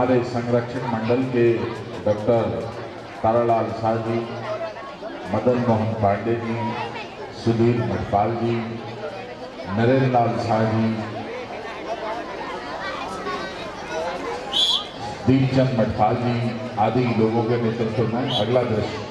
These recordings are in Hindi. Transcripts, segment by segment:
हमारे संरक्षक मंडल के डॉक्टर तारालाल शाह जी, मदन मोहन पांडे जी, सुधीर मठपाल जी, नरेंद्र लाल शाह जी, दीपचंद मठपाल जी आदि लोगों के नेतृत्व में अगला दृश्य।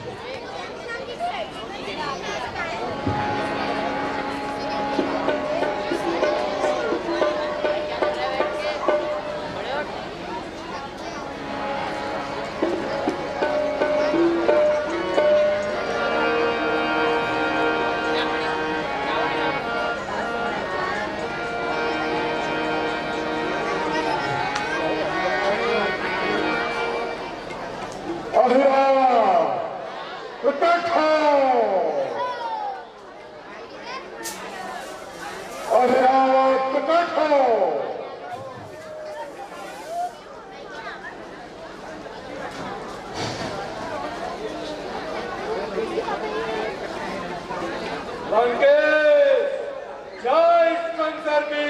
जय शंकर की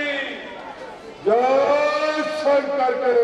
जय शंकर के।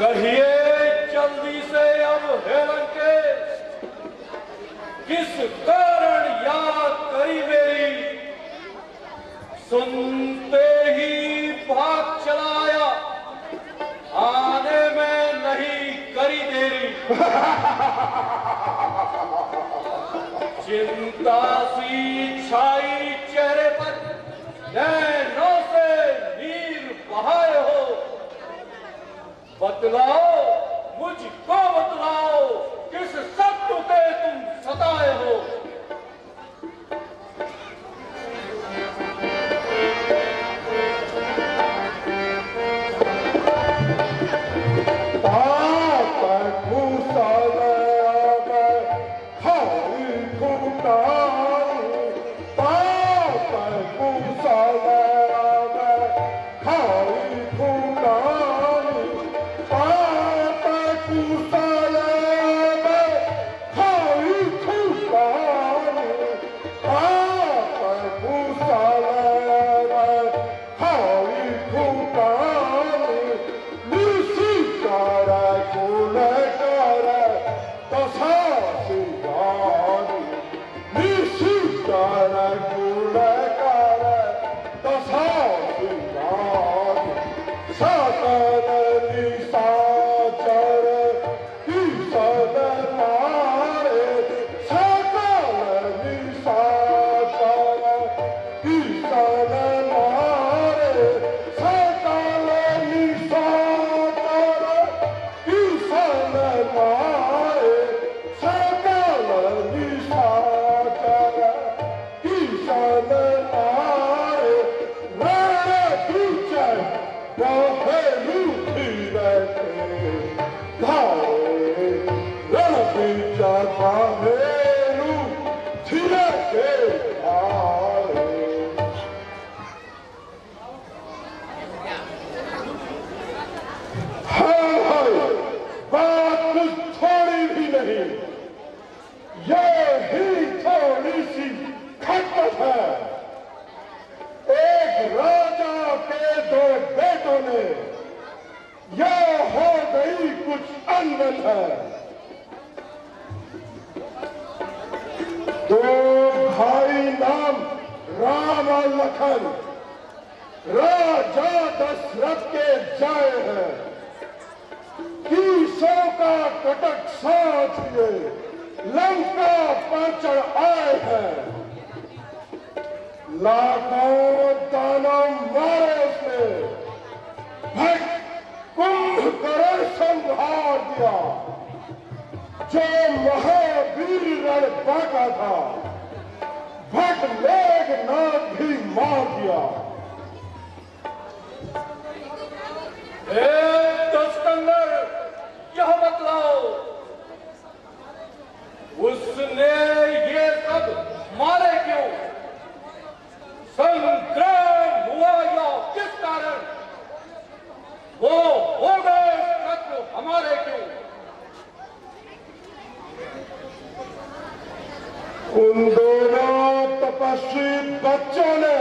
कहिए जल्दी से अब हे लंकेश, किस कारण याद करी मेरी, सुनते ही भाग चलाया, आने में नहीं करी देरी। चिंता सी छाई चेहरे पर, नैनों से नीर बहाए हो, बतलाओ मुझको बतलाओ, किस शत्रु के तुम सताए हो। तूफान आए रण बीचे पहेलू धीरे धारे रण बीचे पहेलू धीरे धारे। हाँ भाई, बात कुछ थोड़ी भी नहीं, ये ही थोड़ी सी खटपट है। एक राजा के दो बेटों ने यह हो गई कुछ अनबन है। दो भाई नाम राम और लखन राजा दशरथ के जाए हैं, तीसों का कटक साथ लिए लंका पर चढ़ आए हैं। लाखों दानव मारे उसने, भक्त कुंभकर्ण संहार दिया, जो महावीर रण बांका था भक्त मेघनाद भी मार दिया। दुष्कंदर, यह बतलाओ, उसने ये सब मारे क्यों? संग्राम हुआ या किस कारण? वो हो गए शत्रु हमारे क्यों? उन दोनों तपस्वी बच्चों ने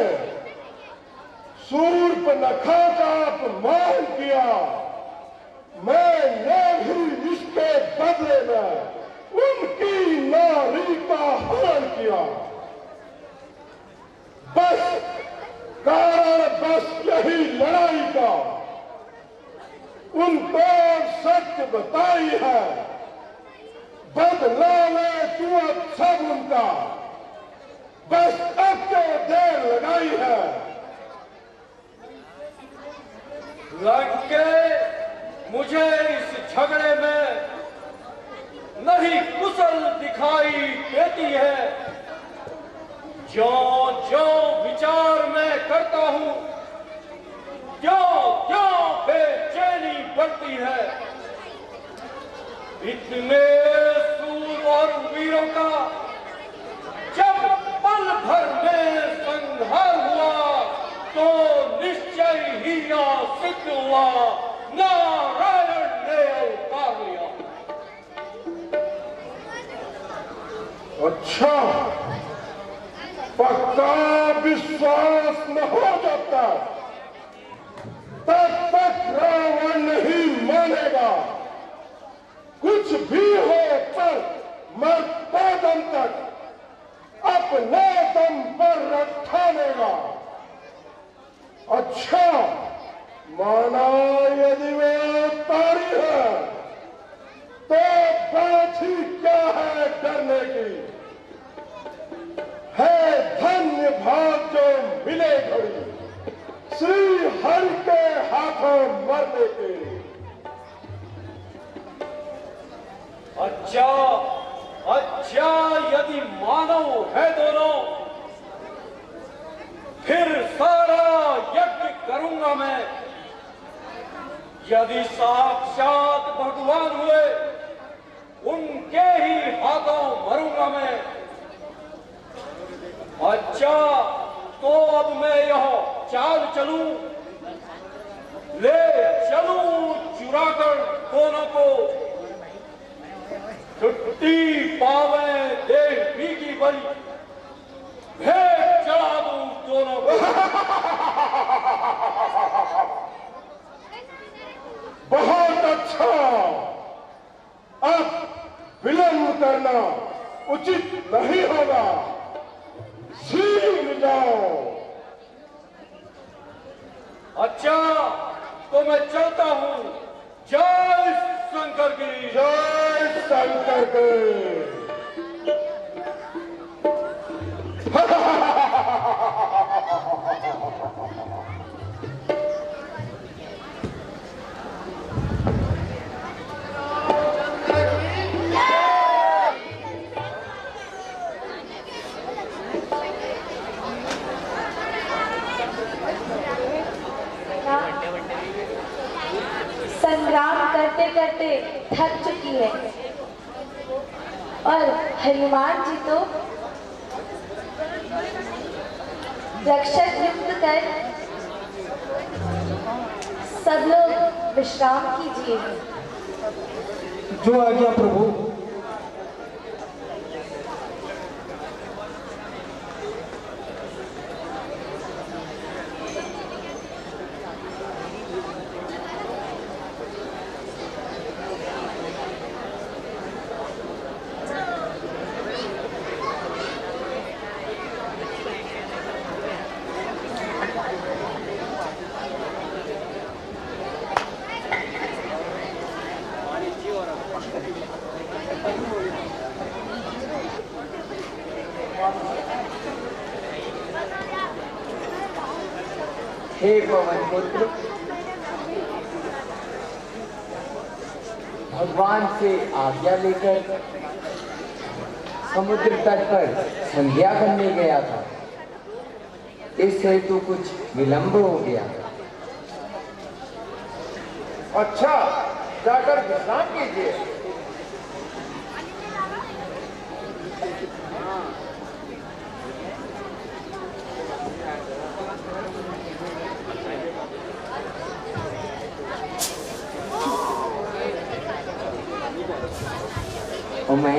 शूर्पणखा का अपमान किया। मैंने भी इसके बदले में उनकी नारी का हरण किया। बस कारण बस यही लड़ाई का उनको सत्य बताई है, बदला में तू अब सब उनका, बस अब तो देर लगाई है। लंके मुझे इस झगड़े में नहीं कुशल दिखाई देती है। जो विचार मैं करता हूं, क्यों बेचैनी बढ़ती है। इतने सूर और वीरों का जब पल भर में संहार हुआ तो निश्चय ही यह सिद्ध हुआ, नारायण ने अवतार लिया। अच्छा, पक्का विश्वास न हो जाता तब तक रावण नहीं मानेगा। कुछ भी हो पर मरते दम तक अपने दम पर रखानेगा। अच्छा, माना यदि वे अवतारी है तो बात ही क्या है डरने की। है धन्य भाग जो मिले घड़ी श्री हरि के हाथों मरने के। अच्छा, यदि मानव है दोनों, फिर सारा यज्ञ करूंगा मैं। यदि साक्षात भगवान हुए, उनके ही हाथों मरूंगा मैं। अच्छा, तो अब मैं यह चाल चलूं, ले चलूं चुराकर दोनों को, छुट्टी पावे देह भीगी बड़ी, भेंट चढ़ा दूं दोनों को। बहुत अच्छा, अब विलंब करना उचित नहीं होगा, शीघ्र जाओ। अच्छा, तो मैं चलता हूं। जय शंकर की। जय शंकर की। करते थक चुकी है और हनुमान जी तो रक्षक युक्त कर सब लोग विश्राम कीजिए। जो आज्ञा प्रभु। हे पवन पुत्र, भगवान से आज्ञा लेकर समुद्र तट पर संध्या करने गया था, इस हेतु कुछ विलंब हो गया। अच्छा, जाकर विश्राम कीजिए। और मैं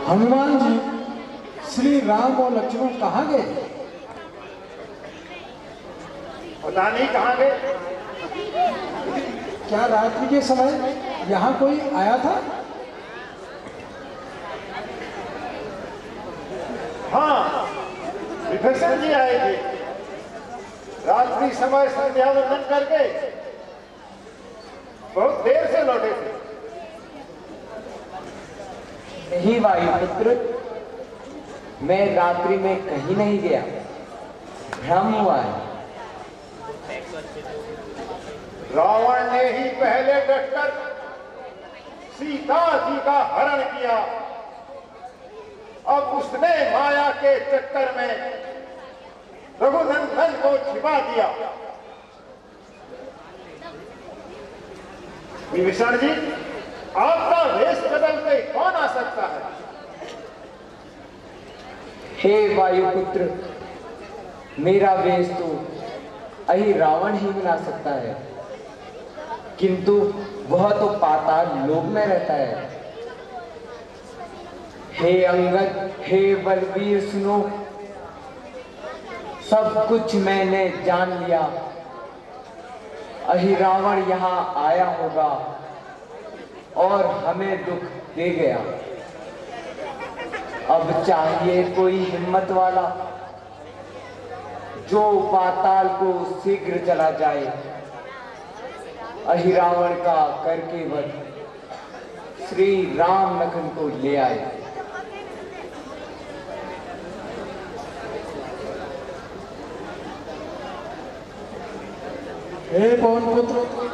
हनुमान जी, श्री राम और लक्ष्मण कहाँ गए? पता नहीं कहाँ गए। क्या रात्रि के समय यहाँ कोई आया था? हाँ, विभीषण जी आए थे। रात्रि समय संध्या वंदन करके बहुत देर से लौटे थे। नहीं वायुपुत्र, मैं रात्रि में कहीं नहीं गया, भ्रम हुआ है। रावण ने ही पहले डटकर सीता जी का हरण किया। अब उसने माया के चक्कर में रघुनंदन को छिपा दिया। विभीषण जी, आपका वेश बदल के कौन आ सकता है? हे वायुपुत्र, मेरा वेश तो अहि रावण ही बना सकता है, किंतु वह तो पाताल लोक में रहता है। हे अंगद, हे बलवीर, सुनो, सब कुछ मैंने जान लिया। अहि रावण यहाँ आया होगा और हमें दुख दे गया। अब चाहिए कोई हिम्मत वाला जो पाताल को शीघ्र चला जाए, अहि रावण का करके वध श्री राम लखन को ले आए। हे पवन पुत्र,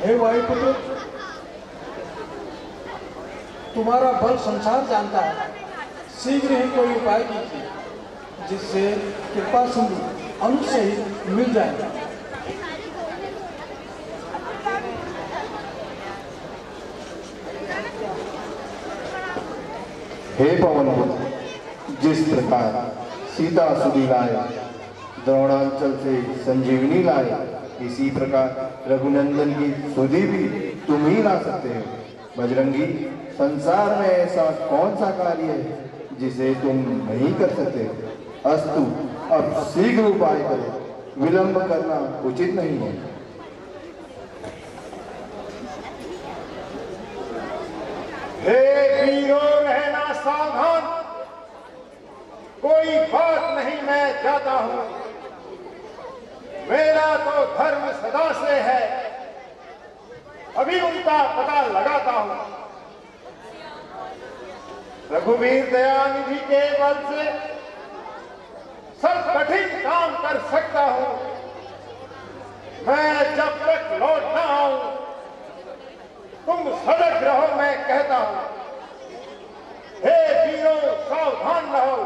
हे वायुपुत्र, तुम्हारा बल संसार जानता है। शीघ्र ही कोई उपाय कीजिए जिससे कृपा सिंधु अनुज से ही मिल जाए। हे पवन पुत्र, जिस प्रकार सीता सुधी लाए, द्रोणांचल से संजीवनी लाए, इसी प्रकार रघुनंदन की सुधी भी तुम ही ला सकते हो। बजरंगी, संसार में ऐसा कौन सा कार्य है जिसे तुम नहीं कर सकते? अस्तु, अब शीघ्र उपाय करो, विलंब करना उचित नहीं है। हे वीरों, रहना सावधान, कोई बात नहीं, मैं जाता हूं। मेरा तो धर्म सदा से है, अभी उनका पता लगाता हूं। रघुवीर दयानिधि के बल से सब कठिन काम कर सकता हूं। मैं जब तक लौट ना आऊं, तुम सजग रहो, मैं कहता हूं। हे वीरों, सावधान रहो।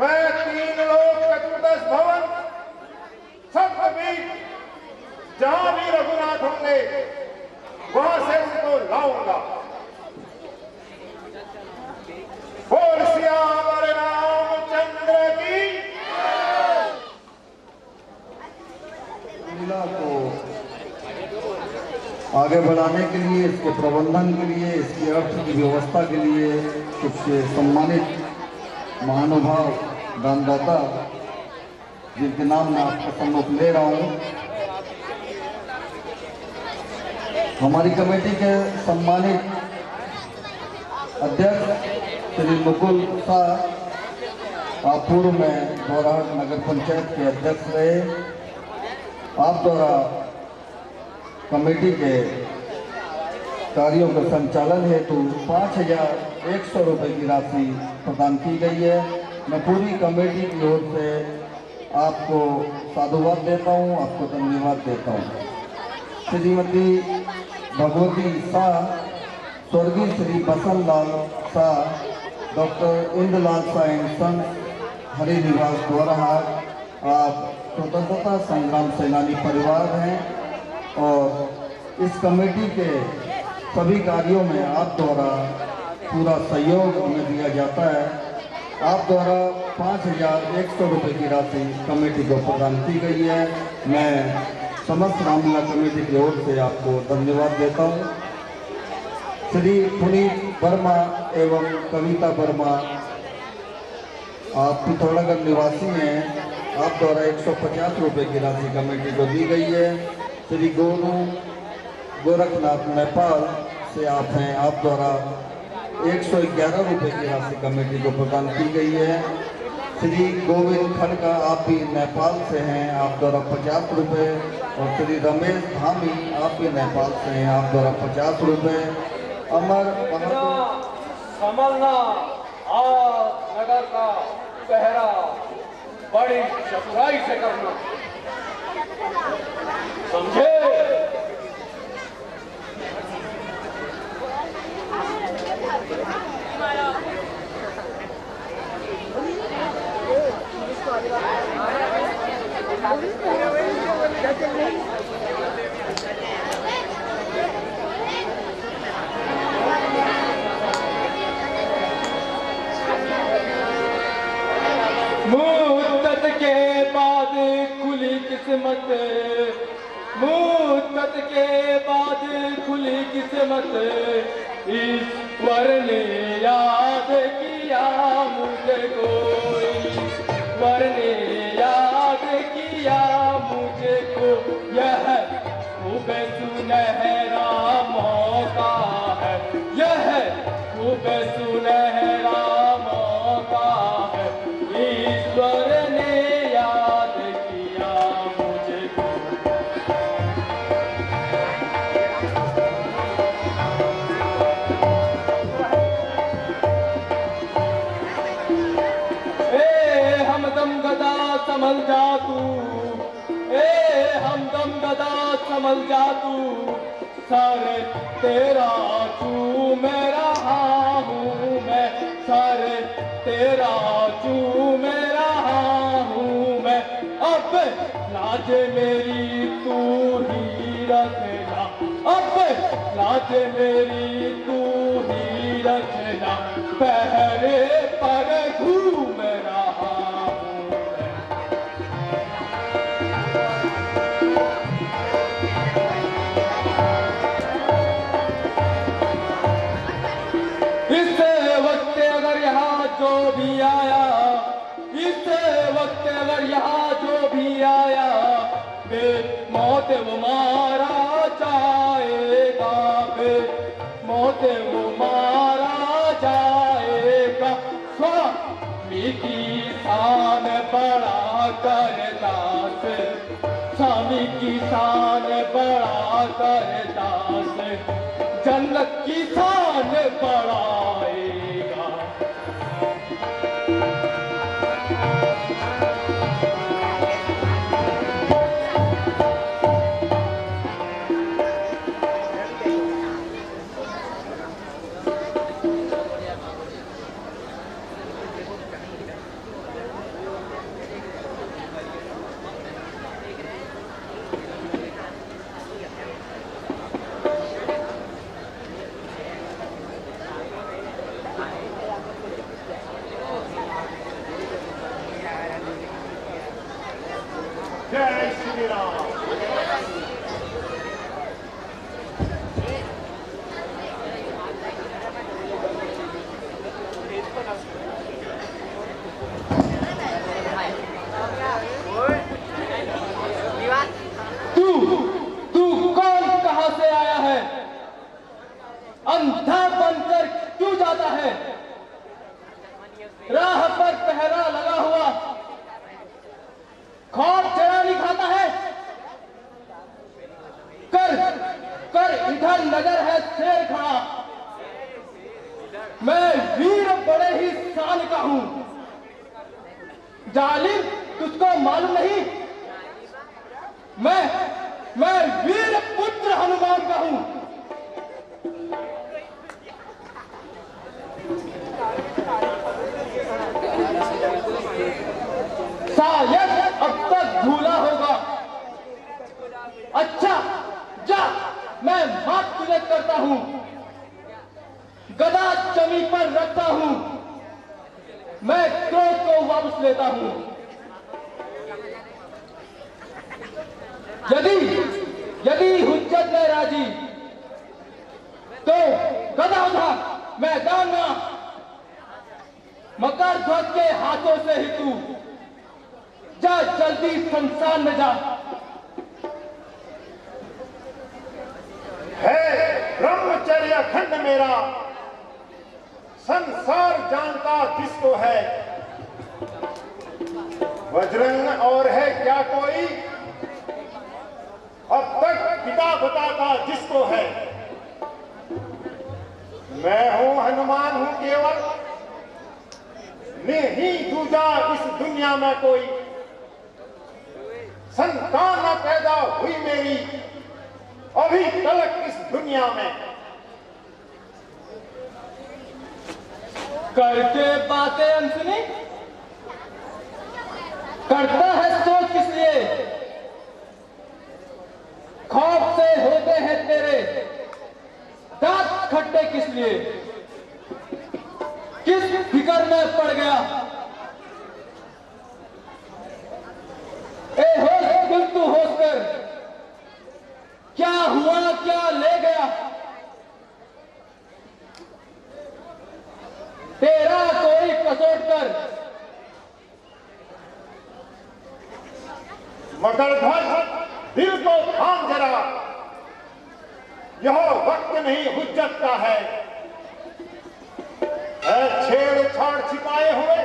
मैं 3 लोक चतुर्दश भवन सप्तबीज जहां भी रघुनाथ होंगे वहां से उनको लाऊंगा। बोल श्याम रामचंद्र की। लीला को आगे बढ़ाने के लिए, इसके प्रबंधन के लिए, इसकी अर्थ की व्यवस्था के लिए कुछ सम्मानित महानुभाव दानदाता जिनके नाम मैं आपका सम्मुख ले रहा हूँ। हमारी कमेटी के सम्मानित अध्यक्ष श्री मुकुल शाह, आप पूर्व में गौराहट नगर पंचायत के अध्यक्ष रहे। आप द्वारा कमेटी के कार्यों के संचालन हेतु 5,100 रुपये की राशि प्रदान की गई है। मैं पूरी कमेटी की ओर से आपको साधुवाद देता हूँ, आपको धन्यवाद देता हूँ। श्रीमती भगवती शाह, स्वर्गीय Shri Basant Lal Shah, doctor Indralal Shah and sons, Hari Niwas Gaurahat, आप स्वतंत्रता संग्राम सेनानी परिवार हैं और इस कमेटी के सभी कार्यों में आप द्वारा पूरा सहयोग हमें दिया जाता है। आप द्वारा 5,100 रुपये की राशि कमेटी को प्रदान की गई है। मैं समस्त रामलीला कमेटी की ओर से आपको धन्यवाद देता हूँ। श्री पुनीत वर्मा एवं कविता वर्मा, आप पिथौरागढ़ निवासी हैं। आप द्वारा 150 रुपये की राशि कमेटी को दी गई है। श्री गोरखनाथ नेपाल से आप हैं, आप द्वारा 111 रुपये की राशि कमेटी को प्रदान की गई है। श्री गोविंद खड़का, आप भी नेपाल से हैं, आप द्वारा 50 रुपये। और श्री रमेश धामी, आप भी नेपाल से हैं, आप द्वारा 50 रुपये। अमर संभलना, आज नगर का पहरा बड़ी चतुराई से करना, समझे? मुद्दत के बाद खुली किस्मत, मुद्दत के बाद खुली किस्मत, ईश्वर ने याद किया मुझको, ईश्वर ने याद किया मुझको। यह खूब सुनहरा मौका है, यह खूब सुनहरा मौका है, ईश्वर ने याद किया मुझको। ए हमदम गदा संभल जा तू, ए हमदम गदा संभल जा तू, सर तेरा चूम रहा हूँ मैं, सर तेरा चूम रहा हूँ मैं। अब लाज मेरी तू ही रखना, अब लाज मेरी तू ही रचना पहरे पर घूम रहा हूँ इस वक्त अगर यहाँ जो भी आया, इस वक्त अगर यहाँ जो भी आया, बे मौत वो मारा जाएगा, बे मौत वो मारा जाएगा। स्वामी की शान बड़ा करता से, स्वामी की शान बड़ा करता से, जन्नत की शान बढ़ाएगा। जय श्री राम। तू कौन कहां से आया है? अंधा बनकर क्यों जाता है? राह पर पहरा लगा हुआ खौफ चढ़ा नहीं खाता है? कर इधर नजर है शेर खड़ा, मैं वीर बड़े ही शान का हूं। जालिम तुझको मालूम नहीं, मैं वीर पुत्र हनुमान का हूं। शायद अब तक भूला होगा। अच्छा जा, मैं माफ तुझे करता हूं, गदा जमी पर रखता हूं, मैं क्रोध को वापस लेता हूं। यदि हुज्जत में राजी तो गदा उठा मैदान में, मकर ध्वज के हाथों से ही तू जा, जल्दी शमशान में जा। है ब्रह्मचर्य अखंड मेरा, संसार जानता जिसको है। बजरंग और है क्या कोई, अब तक पिता बताता जिसको है। मैं हूं हनुमान हूं केवल, नहीं दूजा इस दुनिया में कोई। संतान न पैदा हुई मेरी अभी तलक इस दुनिया में। करके बातें अनसुनी करता है सोच किस लिए? खौफ से होते हैं तेरे दांत खट्टे किस लिए? किस फिक्र में पड़ गया? ए होश दिल तू होश कर, क्या हुआ क्या ले गया? तेरा कोई कसोट कर। मगर ध्वज दिल को थाम जरा, यह वक्त नहीं हुज्जत का है। छेड़छाड़ छिपाए हुए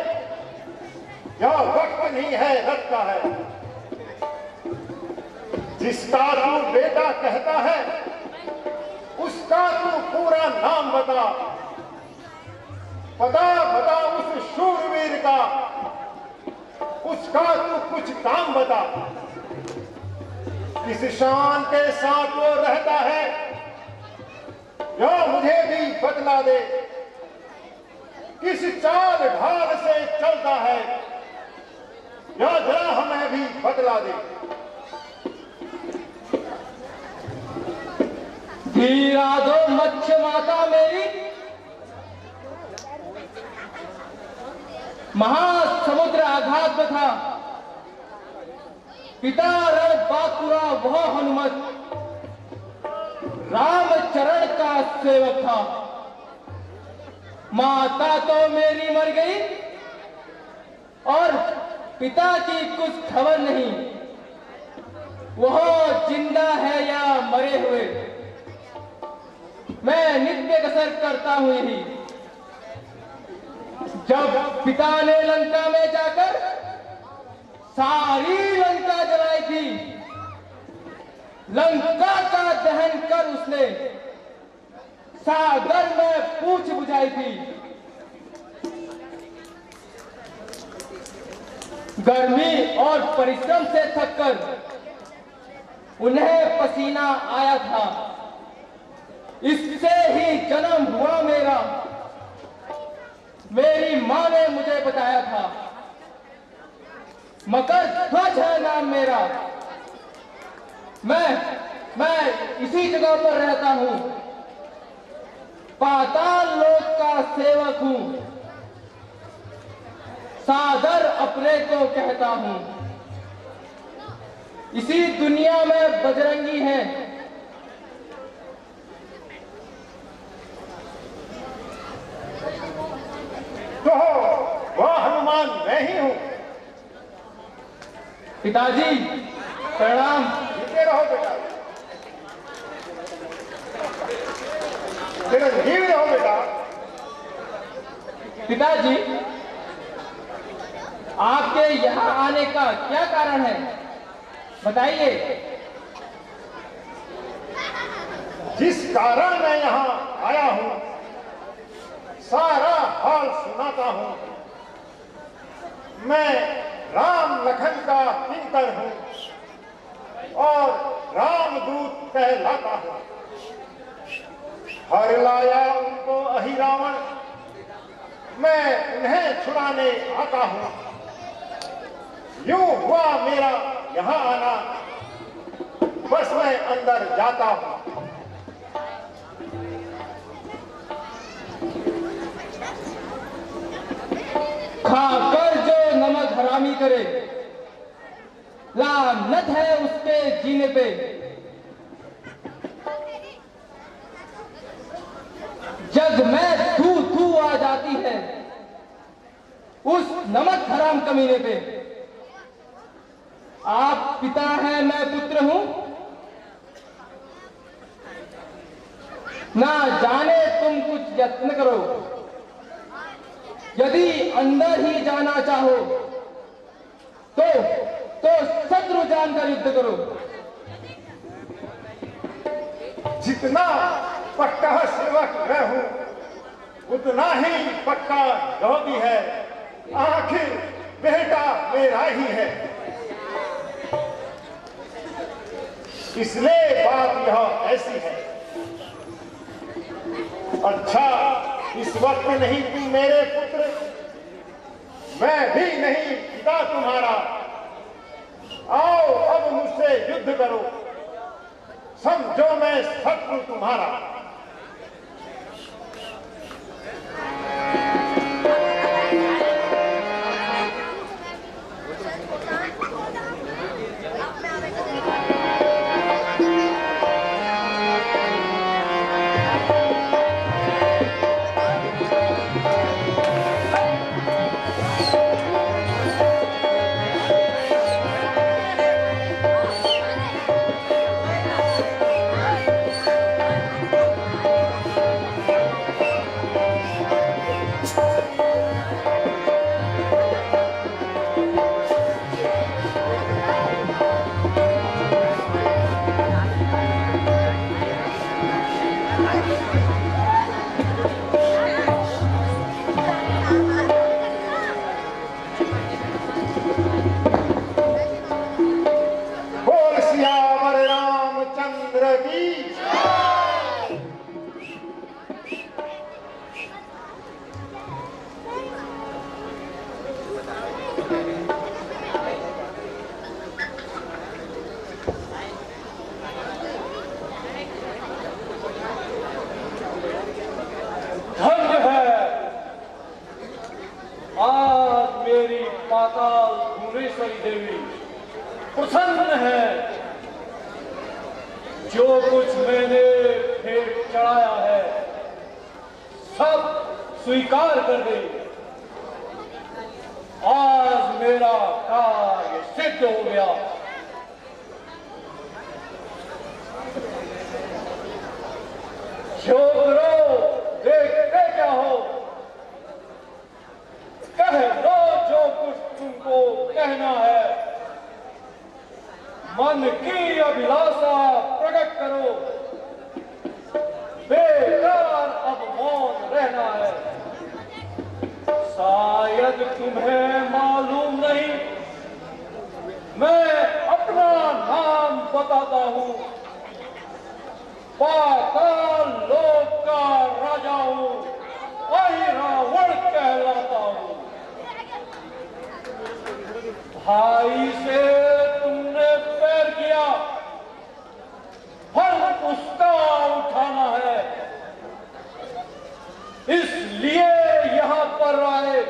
यह वक्त नहीं है रत का है। जिसका तू बेटा कहता है उसका तू पूरा नाम बता, बता उस शूरवीर का, उसका तू कुछ काम बता। किस शान के साथ वो रहता है यह मुझे भी बतला दे। किस चाल ढाल से चलता है यह जरा हमें भी बतला दे। धीरा दो मच्छ माता मेरी, महासमुद्र आघात में था। पिता रण बाकुरा वह हनुमत रामचरण का सेवक था। माता तो मेरी मर गई और पिता की कुछ खबर नहीं, वह जिंदा है या मरे हुए। मैं नित्य कसर करता हूं यही। जब पिता ने लंका में जाकर सारी लंका जलाई थी, लंका का दहन कर उसने सागर में पूछ बुझाई थी। गर्मी और परिश्रम से थककर उन्हें पसीना आया था, इससे ही जन्म हुआ मेरा। मेरी मां ने मुझे बताया था, मकर ध्वज है नाम मेरा। मैं इसी जगह पर रहता हूं, पाताल लोक का सेवक हूं, सादर अपने को कहता हूं। इसी दुनिया में बजरंगी है, तो वह हनुमान मैं ही हूं। पिताजी प्रणाम। जीते रहो बेटा, चिरंजीवी रहो बेटा। पिताजी, आपके यहाँ आने का क्या कारण है, बताइए। जिस कारण मैं यहाँ आया हूं, सारा हाल सुनाता हूं। मैं राम लखन का किंकर हूं और रामदूत कहलाता हूं। हर लाया उनको अहि रावण, मैं उन्हें छुड़ाने आता हूं। यूं हुआ मेरा यहाँ आना, बस मैं अंदर जाता हूं। खाकर जो नमक हरामी करे, लानत है उसके जीने पे। जग में थू थू आ जाती है उस नमक हराम कमीने पे। आप पिता हैं, मैं पुत्र हूं, ना जाने तुम कुछ यत्न करो। यदि अंदर ही जाना चाहो तो शत्रु जानकर युद्ध करो। जितना पक्का सेवक मैं हूं, उतना ही पक्का योगी है। आखिर बेटा मेरा ही है, इसलिए बात यह ऐसी है। अच्छा, इस वक्त नहीं तुम मेरे पुत्र, मैं भी नहीं पिता तुम्हारा। आओ अब मुझसे युद्ध करो, समझो मैं शत्रु तुम्हारा। परमेश्वरी देवी प्रसन्न है। जो कुछ मैंने भेंट चढ़ाया है सब स्वीकार कर गई। आज मेरा कार्य सिद्ध हो गया। जो करो देखते क्या हो, कह लो जो कुछ तुमको कहना है। मन की अभिलाषा प्रकट करो, बेकार अब मौन रहना है। शायद तुम्हें मालूम नहीं, मैं अपना नाम बताता हूं। पाताल लोक का राजा हूं, रावण कहलाता हूं। भाई से तुमने पैर किया, फल उसका उठाना है। इसलिए यहां पर आए,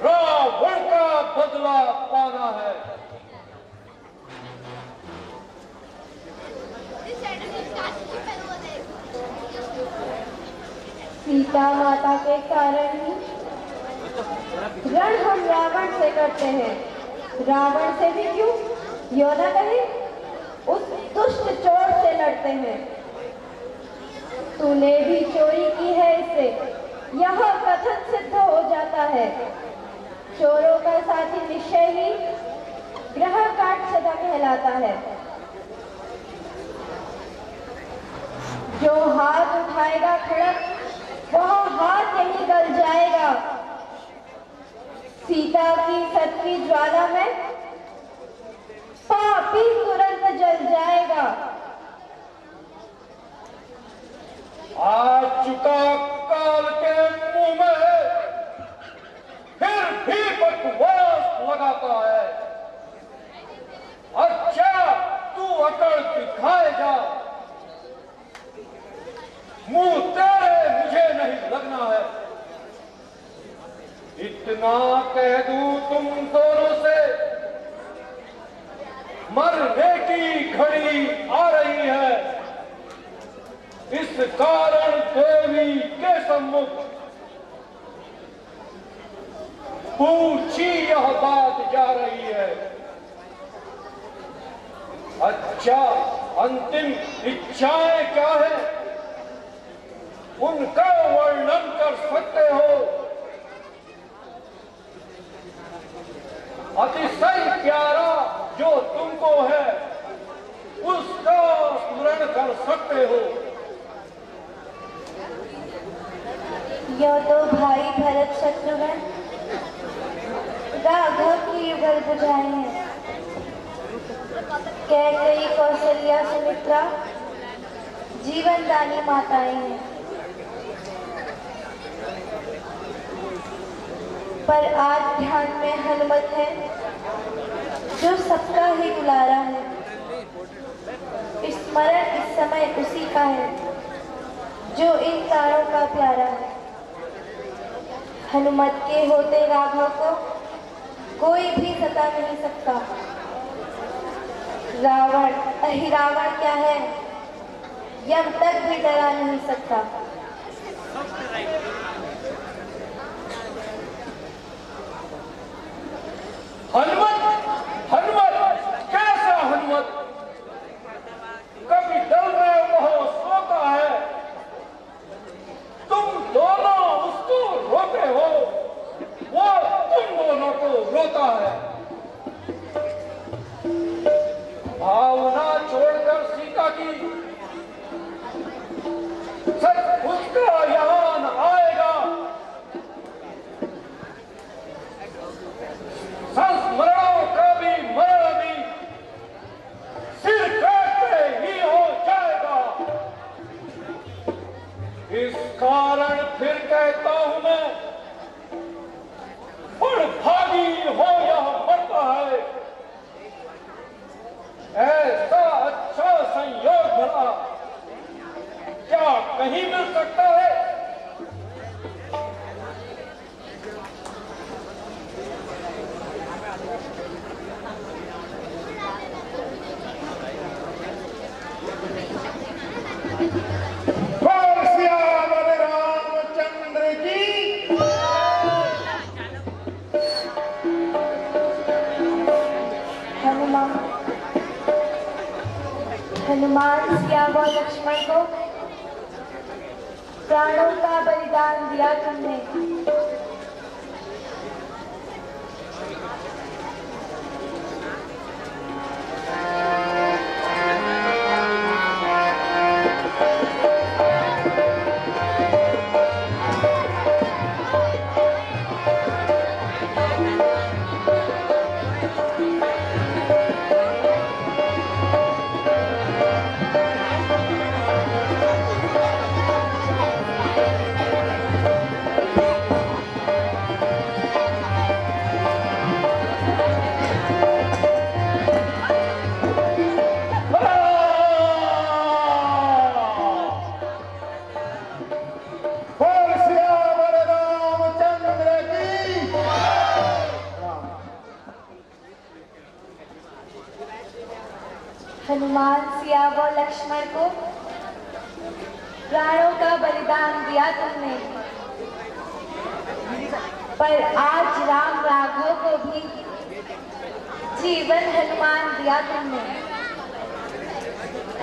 रावण का बदला पाना है। सीता माता के कारण ही रण हम रावण से करते हैं। रावण से भी क्यों, यो न कहे उस दुष्ट चोर से लड़ते हैं। तूने भी चोरी की है, इससे यह कथन सिद्ध हो जाता है। चोरों का साथी निश्चय ही ग्रह काट सदा कहलाता है। जो हाथ उठाएगा खड़क, वह हाथ यहीं गल जाएगा। सीता की सत की ज्वाला में पापी तुरंत जल जाएगा। आ चुका काल के मुंह में, फिर भी बकवास लगाता है। अच्छा तू अकड़ दिखाएगा, मुंह तेरे मुझे नहीं लगना है। इतना कह दूं तुम दोनों से, मरने की घड़ी आ रही है। इस कारण देवी के सम्मुख पूछी यह बात जा रही है। अच्छा अंतिम इच्छाएं क्या है, उनका वर्णन कर सकते हो। अतिशय प्यारा जो तुमको है, उसका स्मरण कर सकते हो। यह तो भाई भरत शत्रुघ्न राघव की युगल बुझाए हैं। कैकेयी कौशल्या सुमित्रा जीवन दानी माताएं हैं। पर आज ध्यान में हनुमत है, जो सबका ही दुलारा है। स्मरण इस समय उसी का है, जो इन तारों का प्यारा है। हनुमत के होते राघव को कोई भी सता नहीं सकता। रावण अहिरावण क्या है, यम तक भी डरा नहीं सकता। हनुमत, हनुमत, कैसा हनुमत? कभी दल में वह सोता है, तुम दोनों उसको रोते हो, वो तुम दोनों को रोता है। भावना छोड़कर सीता की सच उसका यहाँ आएगा। संस्मरणों का भी मरण भी सिर काटते ही हो जाएगा। इस कारण फिर कहता हूं मैं, भागी हो यह मरता है। ऐसा अच्छा संयोग भला क्या कहीं मिल सकता है? हनुमान सिया व लक्ष्मण को प्राणों का बलिदान दिया तुमने। हनुमान सिया व लक्ष्मण को प्राणों का बलिदान दिया तुमने, पर आज राम राघव को भी जीवन हनुमान दिया तुमने।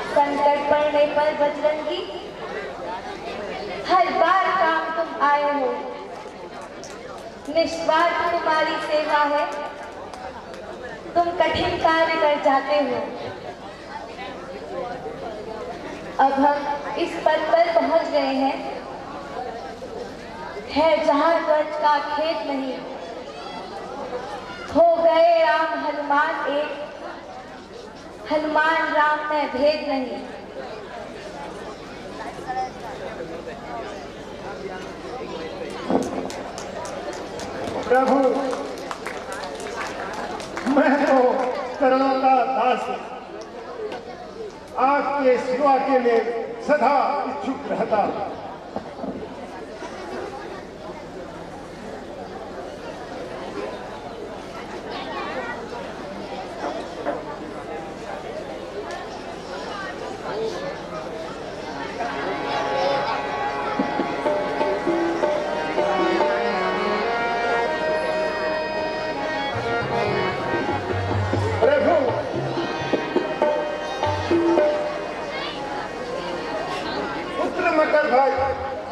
संकट पड़ने पर बजरंगी हर बार काम तुम आए हो। निस्वार्थ तुम्हारी सेवा है, तुम कठिन कार्य कर जाते हो। अब हम इस पद पर पहुंच गए हैं, है जहां ध्वज का खेत नहीं। हो गए राम हनुमान एक, हनुमान राम में भेद नहीं। प्रभु, मैं तो करुणा का दास आपके सेवा के लिए सदा इच्छुक रहता।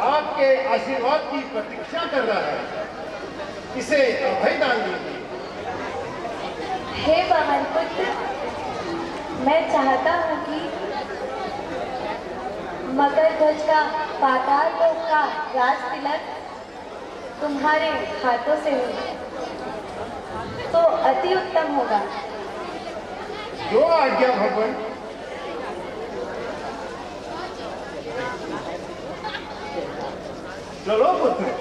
आपके आशीर्वाद की प्रतीक्षा कर रहा है, इसे अभय दान दीजिए। हे पवन पुत्र, मैं चाहता हूँ कि मकर ध्वज का पाताल लोक का राज तिलक तुम्हारे हाथों से हो तो अति उत्तम होगा। जो आज्ञा भगवान। चलो पुत्र।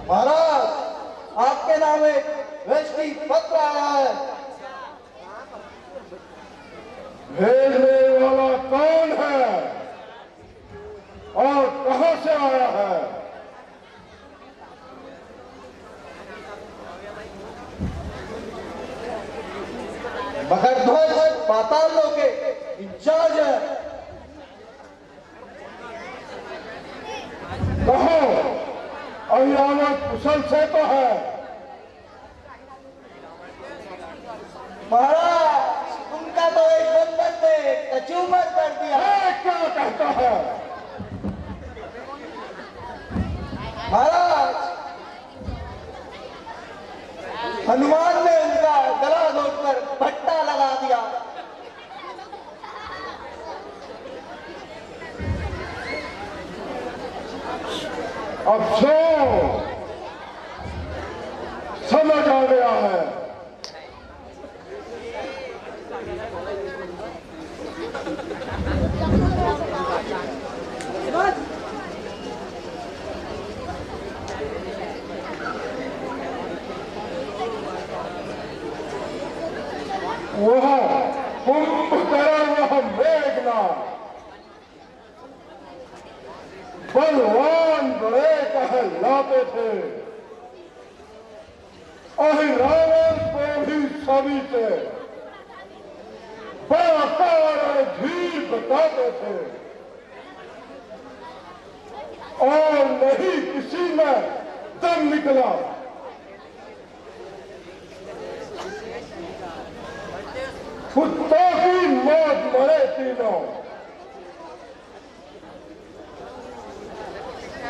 महाराज, आपके नाम एक वैष्णवी पत्र आया है। भेजने वाला कौन है और कहां से आया है? मकर ध्वज पाताल लोक के इंचार्ज है। कहो, अहिरावत कुशल से तो है। महाराज, उनका तो एक बंधन ने कचूमर कर दिया। क्या कहता है? हनुमान ने उनका गला घोटकर भट्टा लगा दिया। अफसोस समझ आ गया है। वह कुंभकर्ण, वह मेघनाथ बलवान बड़े कहलाते थे। रावण को भी सभी से बड़ाकार और धीर बताते थे और नहीं किसी में दम निकला। कुत्तों की मौत मरे तीनों।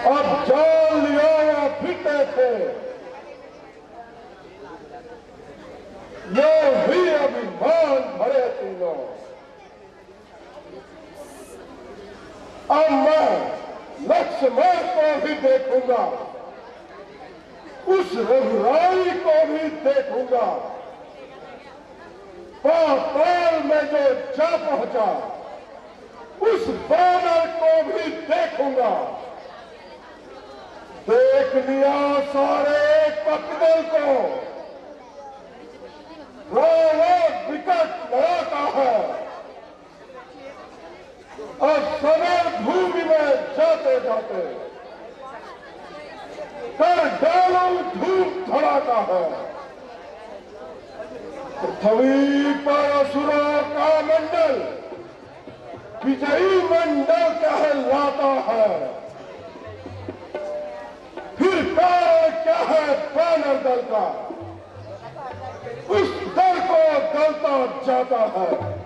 अब जान लिया या फिरते थे, ये भी अभिमान भरे तीनों। अब मैं लक्ष्मण को भी देखूंगा, उस रघुराई को भी देखूंगा। पाताल में जो जा पहुंचा, उस बानर को भी देखूंगा। देख लिया सारे पकड़ल को, रावण विकट लड़ाता है। और समर भूमि में जाते जाते कर डालू धूप धड़ाता है। पृथ्वी पर असुरों का मंडल विजयी मंडल कहलाता है। फिर कारण क्या है बानर दल का, उस दल को गलता जाता है।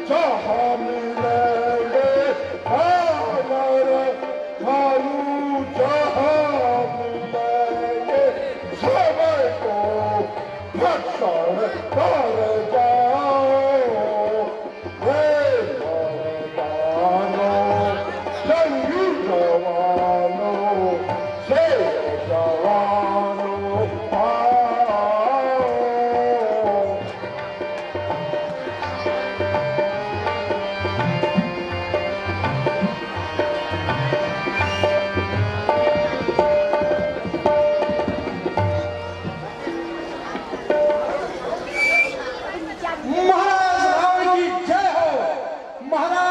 जहाँ मिलेंगे वानर भालू जहाँ मिलेंगे सबको भक्षण कर जाओ हे मर्दानों जंगी जवानों से जवानों आओ। महाराज रावण की जय हो। महाराज